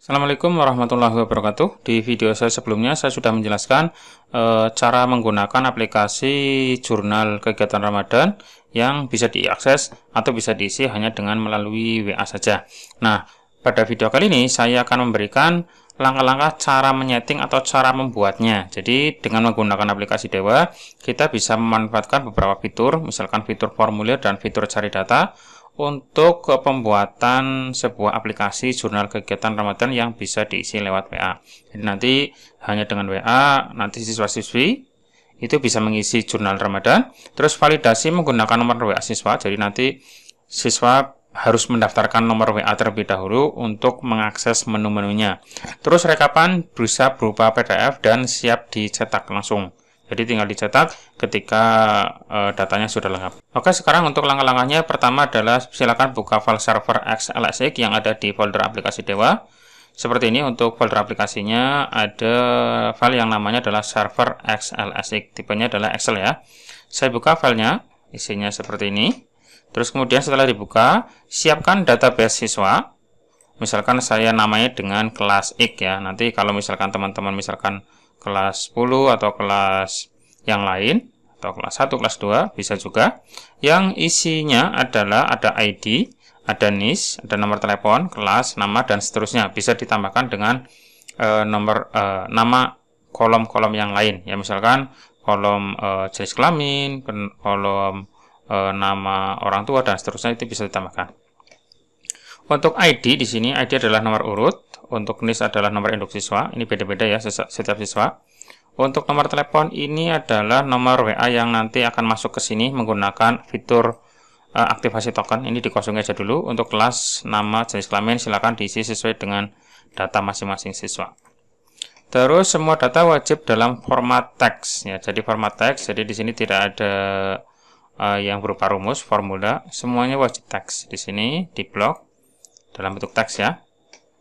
Assalamualaikum warahmatullahi wabarakatuh. Di video saya sebelumnya saya sudah menjelaskan cara menggunakan aplikasi jurnal kegiatan Ramadan yang bisa diakses atau bisa diisi hanya dengan melalui WA saja. Nah, pada video kali ini saya akan memberikan langkah-langkah cara menyeting atau cara membuatnya. Jadi dengan menggunakan aplikasi Dewa, kita bisa memanfaatkan beberapa fitur, misalkan fitur formulir dan fitur cari data untuk pembuatan sebuah aplikasi jurnal kegiatan Ramadan yang bisa diisi lewat WA. Jadi nanti hanya dengan WA, nanti siswa-siswi itu bisa mengisi jurnal Ramadan, terus validasi menggunakan nomor WA siswa. Jadi nanti siswa harus mendaftarkan nomor WA terlebih dahulu untuk mengakses menu-menunya. Terus rekapan bisa berupa PDF dan siap dicetak langsung. Jadi tinggal dicetak ketika datanya sudah lengkap. Oke, sekarang untuk langkah-langkahnya, pertama adalah silakan buka file server XLSX yang ada di folder aplikasi Dewa. Seperti ini, untuk folder aplikasinya ada file yang namanya adalah server XLSX. Tipenya adalah Excel ya. Saya buka filenya, isinya seperti ini. Terus kemudian setelah dibuka, siapkan database siswa. Misalkan saya namanya dengan kelas X ya. Nanti kalau misalkan teman-teman misalkan kelas 10 atau kelas yang lain atau kelas 1, kelas 2 bisa juga. Yang isinya adalah ada ID, ada NIS, ada nomor telepon, kelas, nama dan seterusnya. Bisa ditambahkan dengan nama kolom-kolom yang lain. Ya misalkan kolom jenis kelamin, kolom nama orang tua dan seterusnya itu bisa ditambahkan. Untuk ID di sini ID adalah nomor urut. Untuk NIS adalah nomor induk siswa, ini beda-beda ya setiap siswa. Untuk nomor telepon ini adalah nomor WA yang nanti akan masuk ke sini menggunakan fitur aktivasi token. Ini dikosongin aja dulu. Untuk kelas, nama, jenis kelamin silakan diisi sesuai dengan data masing-masing siswa. Terus semua data wajib dalam format teks ya. Jadi format teks, jadi di sini tidak ada yang berupa rumus, formula, semuanya wajib teks. Di sini di blok dalam bentuk teks ya.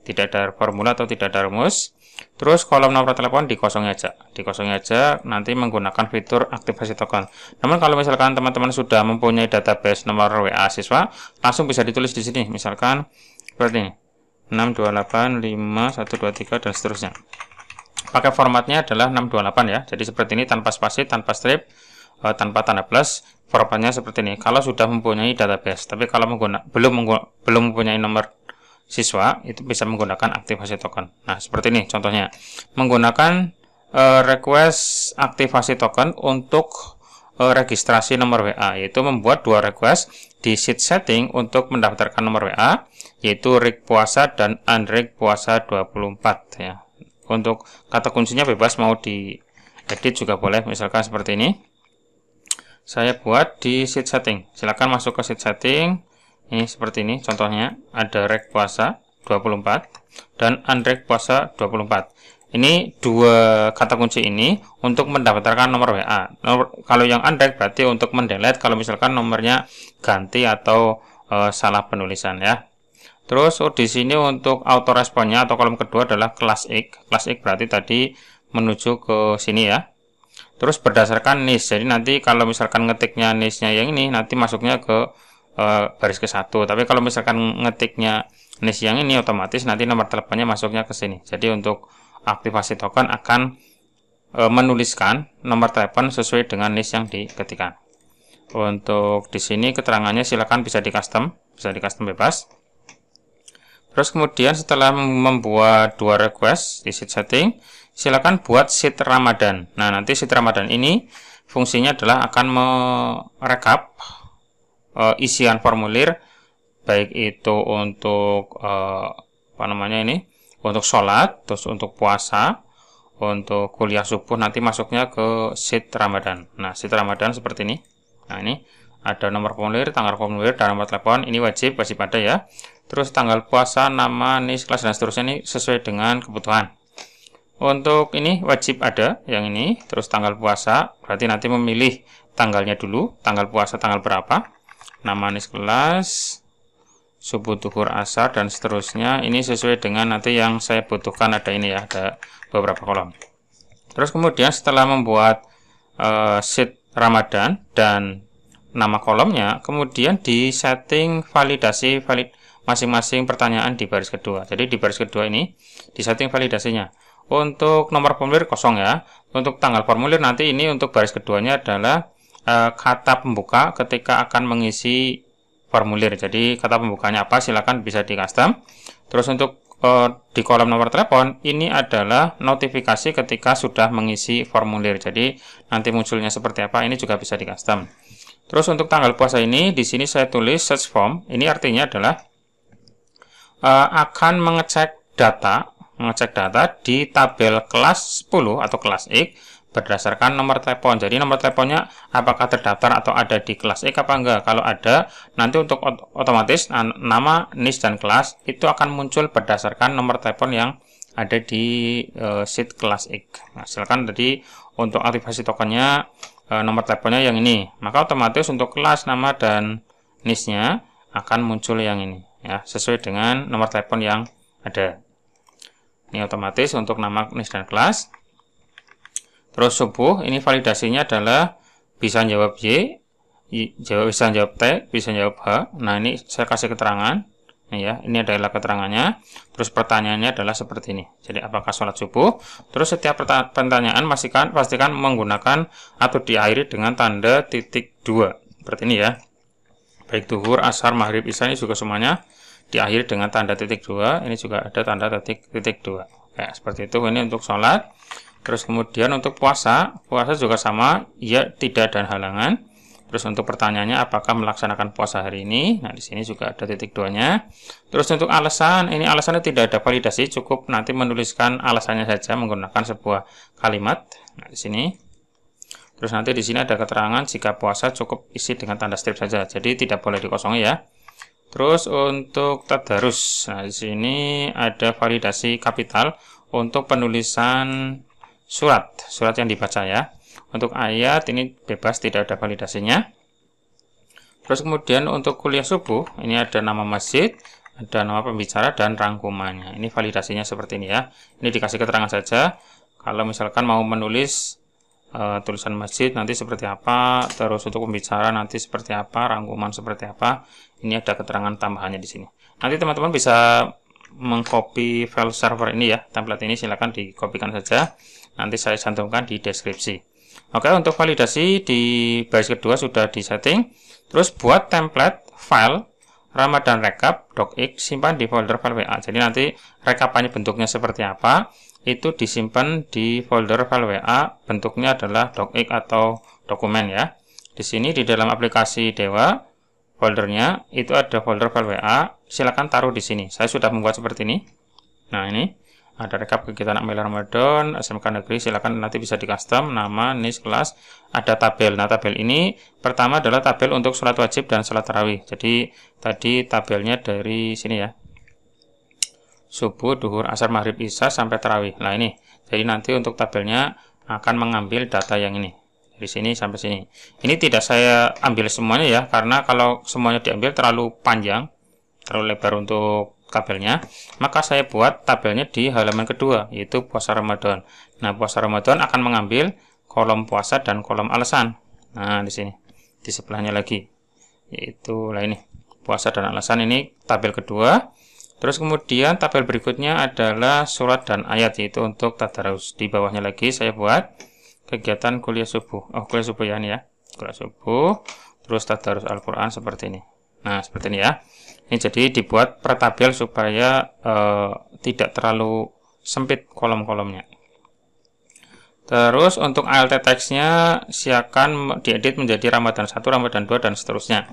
Tidak ada formula atau tidak ada rumus. Terus kolom nomor telepon dikosongin aja nanti menggunakan fitur aktivasi token. Namun kalau misalkan teman-teman sudah mempunyai database nomor WA siswa, langsung bisa ditulis di sini. Misalkan seperti ini. 6285123 dan seterusnya. Pakai formatnya adalah 628 ya. Jadi seperti ini, tanpa spasi, tanpa strip, tanpa tanda plus. Formatnya seperti ini. Kalau sudah mempunyai database, tapi kalau belum mempunyai nomor siswa, itu bisa menggunakan aktivasi token. Nah, seperti ini contohnya. Menggunakan request aktivasi token untuk registrasi nomor WA, yaitu membuat dua request di sheet setting untuk mendaftarkan nomor WA, yaitu RIG puasa dan unrig puasa 24 ya. Untuk kata kuncinya bebas, mau diedit juga boleh, misalkan seperti ini. Saya buat di sheet setting. Silakan masuk ke sheet setting. Ini seperti ini contohnya, ada reg puasa 24 dan unreg puasa 24. Ini dua kata kunci ini untuk mendaftarkan nomor WA. Kalau yang unreg berarti untuk mendelete kalau misalkan nomornya ganti atau salah penulisan ya. Terus di sini untuk auto responnya atau kolom kedua adalah kelas X. Kelas X berarti tadi menuju ke sini ya. Terus berdasarkan NIS. Jadi nanti kalau misalkan ngetiknya NIS-nya yang ini, nanti masuknya ke baris ke-1. Tapi kalau misalkan ngetiknya NIS yang ini, otomatis nanti nomor teleponnya masuknya ke sini. Jadi untuk aktivasi token akan menuliskan nomor telepon sesuai dengan NIS yang diketikkan. Untuk di sini keterangannya silakan bisa di custom bebas. Terus kemudian setelah membuat dua request di sheet setting, silakan buat sheet Ramadan. Nah, nanti sheet Ramadan ini fungsinya adalah akan merekap isian formulir, baik itu untuk untuk sholat, terus untuk puasa, untuk kuliah subuh, nanti masuknya ke sheet Ramadan. Nah, sheet Ramadan seperti ini. Nah, ini ada nomor formulir, tanggal formulir, dan nomor telepon. Ini wajib ada ya. Terus tanggal puasa, nama, NIS, kelas, dan seterusnya, ini sesuai dengan kebutuhan. Untuk ini wajib ada yang ini. Terus tanggal puasa, berarti nanti memilih tanggalnya dulu, tanggal puasa tanggal berapa, nama, NIS, kelas, subuh, duhur, asar, dan seterusnya. Ini sesuai dengan nanti yang saya butuhkan. Ada ini ya, ada beberapa kolom. Terus kemudian setelah membuat sheet Ramadan dan nama kolomnya, kemudian di setting masing-masing pertanyaan di baris kedua. Jadi di baris kedua ini disetting validasinya. Untuk nomor formulir kosong ya. Untuk tanggal formulir nanti ini untuk baris keduanya adalah kata pembuka ketika akan mengisi formulir. Jadi kata pembukanya apa silakan bisa di custom. Terus untuk di kolom nomor telepon ini adalah notifikasi ketika sudah mengisi formulir. Jadi nanti munculnya seperti apa ini juga bisa di custom. Terus untuk tanggal puasa ini di sini saya tulis search form. Ini artinya adalah akan mengecek data di tabel kelas 10 atau kelas X berdasarkan nomor telepon. Jadi nomor teleponnya apakah terdaftar atau ada di kelas X apa enggak. Kalau ada, nanti untuk otomatis nama, NIS, dan kelas itu akan muncul berdasarkan nomor telepon yang ada di sheet kelas X. Nah, silakan tadi untuk aktivasi tokennya nomor teleponnya yang ini. Maka otomatis untuk kelas, nama, dan NIS-nya akan muncul yang ini ya, sesuai dengan nomor telepon yang ada. Ini otomatis untuk nama, NIS, dan kelas. Terus subuh, ini validasinya adalah bisa jawab Y, bisa jawab T, bisa jawab H. Nah, ini saya kasih keterangan. Nah, ya, ini adalah keterangannya. Terus pertanyaannya adalah seperti ini. Jadi, apakah sholat subuh? Terus setiap pertanyaan pastikan menggunakan atau diakhiri dengan tanda titik 2. Seperti ini ya. Baik duhur, asar, maghrib, isya ini juga semuanya diakhiri dengan tanda titik 2. Ini juga ada tanda titik 2. Ya, seperti itu. Ini untuk sholat. Terus kemudian untuk puasa juga sama, ya, tidak ada halangan. Terus untuk pertanyaannya apakah melaksanakan puasa hari ini? Nah, di sini juga ada titik 2-nya. Terus untuk alasan, ini alasannya tidak ada validasi, cukup nanti menuliskan alasannya saja menggunakan sebuah kalimat. Nah, di sini. Terus nanti di sini ada keterangan jika puasa cukup isi dengan tanda strip saja. Jadi tidak boleh dikosongi ya. Terus untuk tadarus. Nah, di sini ada validasi kapital untuk penulisan surat yang dibaca ya. Untuk ayat ini bebas, tidak ada validasinya. Terus kemudian untuk kuliah subuh ini ada nama masjid, ada nama pembicara, dan rangkumannya. Ini validasinya seperti ini ya. Ini dikasih keterangan saja. Kalau misalkan mau menulis tulisan masjid nanti seperti apa, terus untuk pembicara nanti seperti apa, rangkuman seperti apa, ini ada keterangan tambahannya di sini. Nanti teman-teman bisa mengcopy file server ini ya, template ini silakan dikopikan saja. Nanti saya cantumkan di deskripsi. Oke, untuk validasi di baris kedua sudah disetting. Terus buat template file Ramadan Recap docx simpan di folder file WA. Jadi nanti rekapannya bentuknya seperti apa, itu disimpan di folder file WA. Bentuknya adalah docx atau dokumen ya. Di sini di dalam aplikasi Dewa foldernya itu ada folder file WA. Silakan taruh di sini. Saya sudah membuat seperti ini. Nah, ini ada rekap kegiatan Amil Ramadan, SMK Negeri, silakan nanti bisa di custom, nama, NIS, kelas, ada tabel. Nah, tabel ini pertama adalah tabel untuk sholat wajib dan sholat tarawih. Jadi, tadi tabelnya dari sini ya. Subuh, duhur, asar, maghrib, isya, sampai tarawih. Nah, ini. Jadi, nanti untuk tabelnya akan mengambil data yang ini. Dari sini sampai sini. Ini tidak saya ambil semuanya ya, karena kalau semuanya diambil terlalu panjang, terlalu lebar untuk tabelnya, maka saya buat tabelnya di halaman kedua, yaitu puasa Ramadan. Nah, puasa Ramadan akan mengambil kolom puasa dan kolom alasan. Nah, di sini, di sebelahnya lagi, yaitu lah ini, puasa dan alasan, ini tabel kedua. Terus kemudian tabel berikutnya adalah surat dan ayat, yaitu untuk tadarus. Di bawahnya lagi saya buat kegiatan kuliah subuh. Oh, kuliah subuh ya, ini ya, kuliah subuh, terus tadarus Al-Quran seperti ini. Nah, seperti ini ya. Ini jadi dibuat per tabel supaya tidak terlalu sempit kolom-kolomnya. Terus untuk alt text-nya silakan diedit menjadi Ramadan 1, Ramadan 2, dan seterusnya.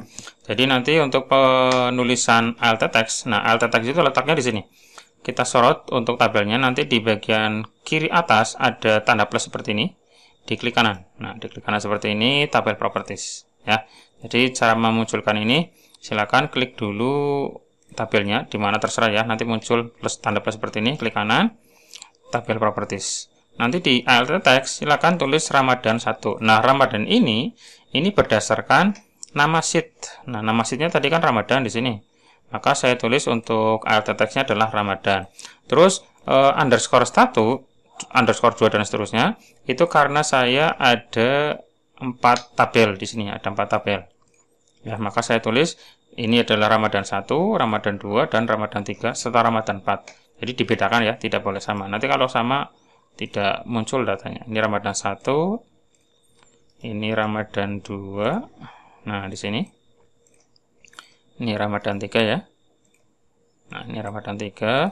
Jadi nanti untuk penulisan alt text, nah alt text itu letaknya di sini. Kita sorot untuk tabelnya, nanti di bagian kiri atas ada tanda plus seperti ini. Diklik kanan. Nah, diklik kanan seperti ini, tabel properties ya. Jadi cara memunculkan ini, silakan klik dulu tabelnya, dimana terserah ya, nanti muncul plus tanda plus seperti ini, klik kanan, tabel properties. Nanti di alt text silakan tulis Ramadan 1. Nah, Ramadan ini berdasarkan nama sheet. Nah, nama sheetnya tadi kan Ramadan di sini. Maka saya tulis untuk alt text-nya adalah Ramadan. Terus underscore 1, underscore 2, dan seterusnya, itu karena saya ada 4 tabel di sini, ada 4 tabel. Ya, maka saya tulis ini adalah Ramadan 1, Ramadan 2, dan Ramadan 3 serta Ramadan 4. Jadi dibedakan ya, tidak boleh sama. Nanti kalau sama tidak muncul datanya. Ini Ramadan 1, ini Ramadan 2. Nah, di sini. Ini Ramadan 3 ya. Nah, ini Ramadan 3.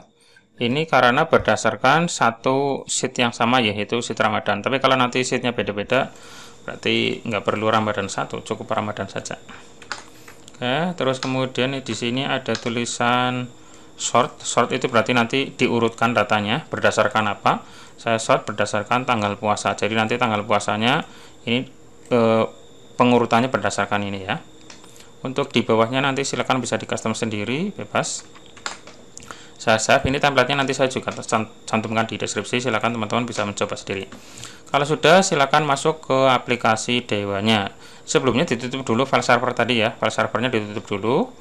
Ini karena berdasarkan satu sheet yang sama, yaitu sheet Ramadan. Tapi kalau nanti sheetnya beda-beda, berarti nggak perlu Ramadan 1, cukup Ramadan saja. Oke, terus kemudian di sini ada tulisan sort. Sort itu berarti nanti diurutkan datanya berdasarkan apa? Saya sort berdasarkan tanggal puasa. Jadi nanti tanggal puasanya ini pengurutannya berdasarkan ini ya. Untuk di bawahnya nanti silakan bisa di custom sendiri, bebas. Saya save. Ini template-nya nanti saya juga cantumkan di deskripsi. Silakan teman-teman bisa mencoba sendiri. Kalau sudah, silakan masuk ke aplikasi Dewanya. Sebelumnya ditutup dulu file server tadi ya. File servernya ditutup dulu.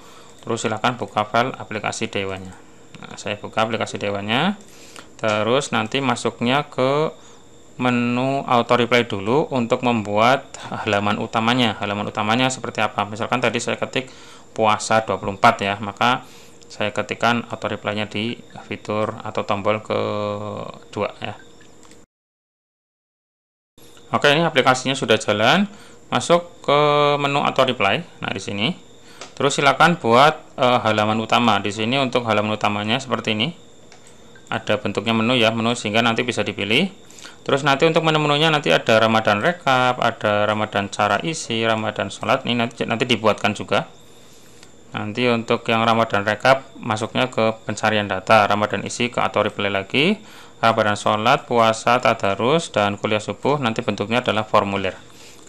Terus silakan buka file aplikasi Dewanya. Nah, saya buka aplikasi Dewanya. Terus nanti masuknya ke menu auto reply dulu untuk membuat halaman utamanya. Halaman utamanya seperti apa? Misalkan tadi saya ketik puasa 24 ya, maka saya ketikkan auto reply-nya di fitur atau tombol kedua ya. Oke, ini aplikasinya sudah jalan. Masuk ke menu auto reply. Nah, di sini. Terus silakan buat halaman utama. Di sini untuk halaman utamanya seperti ini. Ada bentuknya menu ya, menu sehingga nanti bisa dipilih. Terus nanti untuk menu-menunya nanti ada Ramadan Recap, ada Ramadan cara isi, Ramadan sholat. Ini nanti dibuatkan juga. Nanti untuk yang Ramadan Recap masuknya ke pencarian data, Ramadan isi ke auto reply lagi. Ramadan sholat, puasa, tadarus, dan kuliah subuh nanti bentuknya adalah formulir.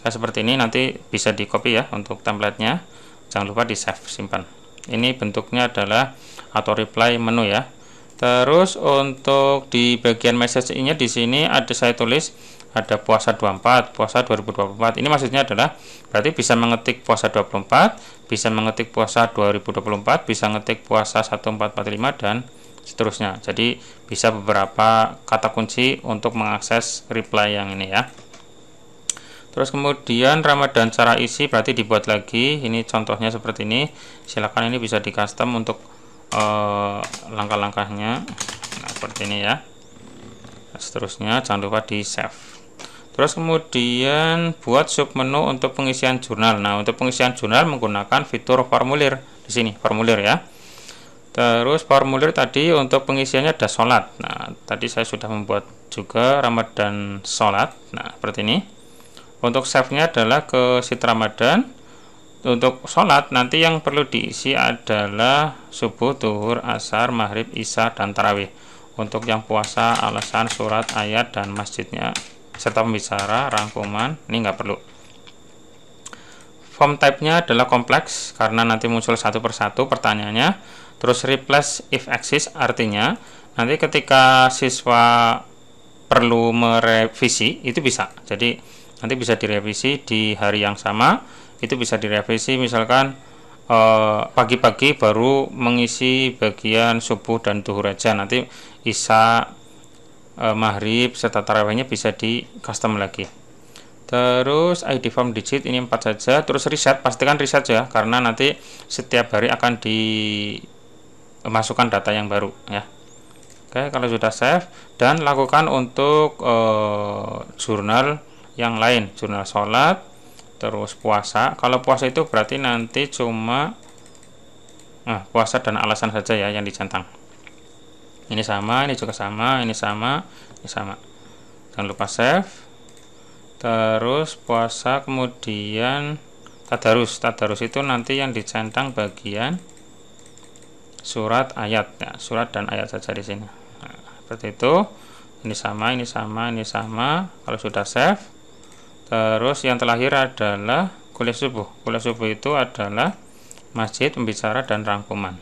Kayak seperti ini nanti bisa di copy ya untuk template-nya. Jangan lupa di save, simpan. Ini bentuknya adalah auto reply menu ya. Terus untuk di bagian message-nya di sini ada saya tulis ada puasa 24, puasa 2024. Ini maksudnya adalah berarti bisa mengetik puasa 24, bisa mengetik puasa 2024, bisa ngetik puasa 1445 dan seterusnya. Jadi bisa beberapa kata kunci untuk mengakses reply yang ini ya. Terus kemudian Ramadan cara isi berarti dibuat lagi. Ini contohnya seperti ini. Silakan ini bisa di custom untuk langkah-langkahnya. Nah, seperti ini ya. Seterusnya jangan lupa di save. Terus kemudian buat submenu untuk pengisian jurnal. Nah, untuk pengisian jurnal menggunakan fitur formulir di sini, formulir ya. Terus formulir tadi untuk pengisiannya ada sholat. Nah, tadi saya sudah membuat juga Ramadan sholat. Nah, seperti ini. Untuk save-nya adalah ke sheet Ramadan. Untuk sholat nanti yang perlu diisi adalah subuh, duhur, asar, maghrib, isya, dan tarawih. Untuk yang puasa, alasan, surat, ayat, dan masjidnya serta pembicara, rangkuman, ini nggak perlu. Form type-nya adalah kompleks karena nanti muncul satu persatu pertanyaannya. Terus replace if exist artinya nanti ketika siswa perlu merevisi itu bisa. Jadi nanti bisa direvisi di hari yang sama. Itu bisa direvisi misalkan pagi-pagi baru mengisi bagian subuh dan duhur aja. Nanti isya, maghrib serta tarawihnya bisa di custom lagi. Terus ID form digit ini 4 saja. Terus reset, pastikan reset ya karena nanti setiap hari akan dimasukkan data yang baru ya. Oke, kalau sudah save dan lakukan untuk jurnal yang lain, jurnal sholat, terus puasa. Kalau puasa itu berarti nanti cuma puasa dan alasan saja ya yang dicentang. Ini sama, ini juga sama, ini sama, ini sama. Jangan lupa save. Terus puasa, kemudian tadarus. Tadarus itu nanti yang dicentang bagian surat, ayat ya, surat dan ayat saja di sini. Nah, seperti itu. Ini sama, ini sama, ini sama. Kalau sudah save. Terus yang terakhir adalah kuliah subuh. Kuliah subuh itu adalah masjid, pembicara, dan rangkuman.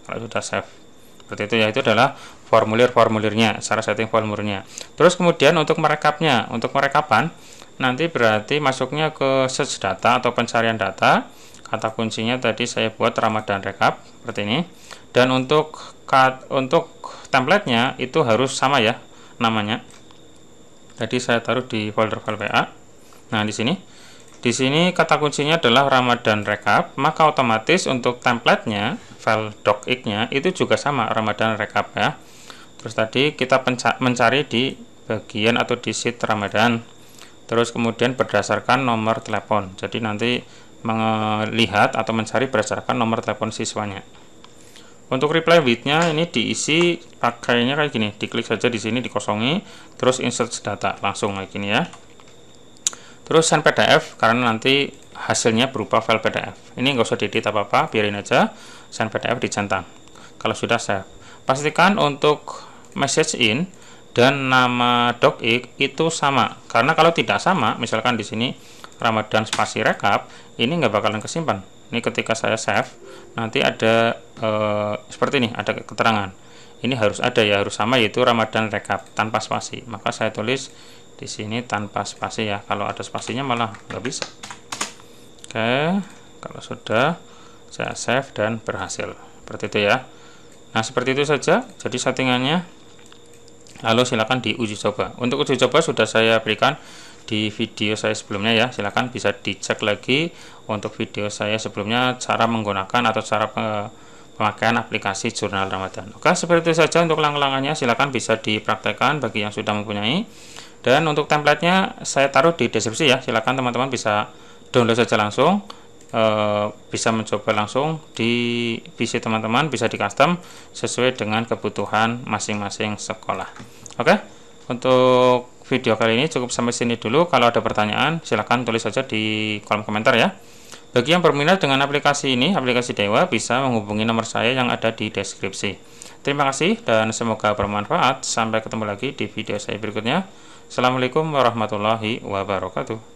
Kalau sudah save. Seperti itu ya, itu adalah formulir-formulirnya, cara setting formulirnya. Terus kemudian untuk merekapnya, untuk merekapan nanti berarti masuknya ke search data atau pencarian data. Kata kuncinya tadi saya buat Ramadan Recap seperti ini. Dan untuk template-nya itu harus sama ya namanya. Tadi saya taruh di folder file WA. Nah, di sini Di sini kata kuncinya adalah Ramadan Recap, maka otomatis untuk template-nya, file docx-nya itu juga sama Ramadan Recap ya. Terus tadi kita mencari di bagian atau di sheet Ramadan. Terus kemudian berdasarkan nomor telepon. Jadi nanti melihat atau mencari berdasarkan nomor telepon siswanya. Untuk reply with-nya ini diisi pakainya kayak gini, diklik saja di sini, dikosongi, terus insert data langsung kayak gini ya. Terus send PDF karena nanti hasilnya berupa file PDF. Ini nggak usah diedit apa-apa, biarin aja. Send PDF dicentang. Kalau sudah save, pastikan untuk message in dan nama docx itu sama. Karena kalau tidak sama, misalkan di sini Ramadan spasi rekap, ini nggak bakalan kesimpan. Ini ketika saya save, nanti ada seperti ini, ada keterangan. Ini harus ada ya, harus sama, yaitu Ramadan Recap tanpa spasi. Maka saya tulis di sini tanpa spasi ya. Kalau ada spasinya malah nggak bisa. Oke, kalau sudah saya save dan berhasil. Seperti itu ya. Nah, seperti itu saja. Jadi settingannya. Lalu silakan diuji coba. Untuk uji coba sudah saya berikan di video saya sebelumnya ya. Silakan bisa dicek lagi untuk video saya sebelumnya cara menggunakan atau cara pemakaian aplikasi jurnal Ramadan. Oke, seperti itu saja untuk langkah-langkahnya. Silakan bisa dipraktekkan bagi yang sudah mempunyai. Dan untuk template-nya saya taruh di deskripsi ya. Silakan teman-teman bisa download saja langsung. Bisa mencoba langsung di PC teman-teman, bisa di custom sesuai dengan kebutuhan masing-masing sekolah. Oke, untuk video kali ini cukup sampai sini dulu. Kalau ada pertanyaan silahkan tulis saja di kolom komentar ya. Bagi yang berminat dengan aplikasi ini, aplikasi Dewa, bisa menghubungi nomor saya yang ada di deskripsi. Terima kasih dan semoga bermanfaat. Sampai ketemu lagi di video saya berikutnya. Assalamualaikum warahmatullahi wabarakatuh.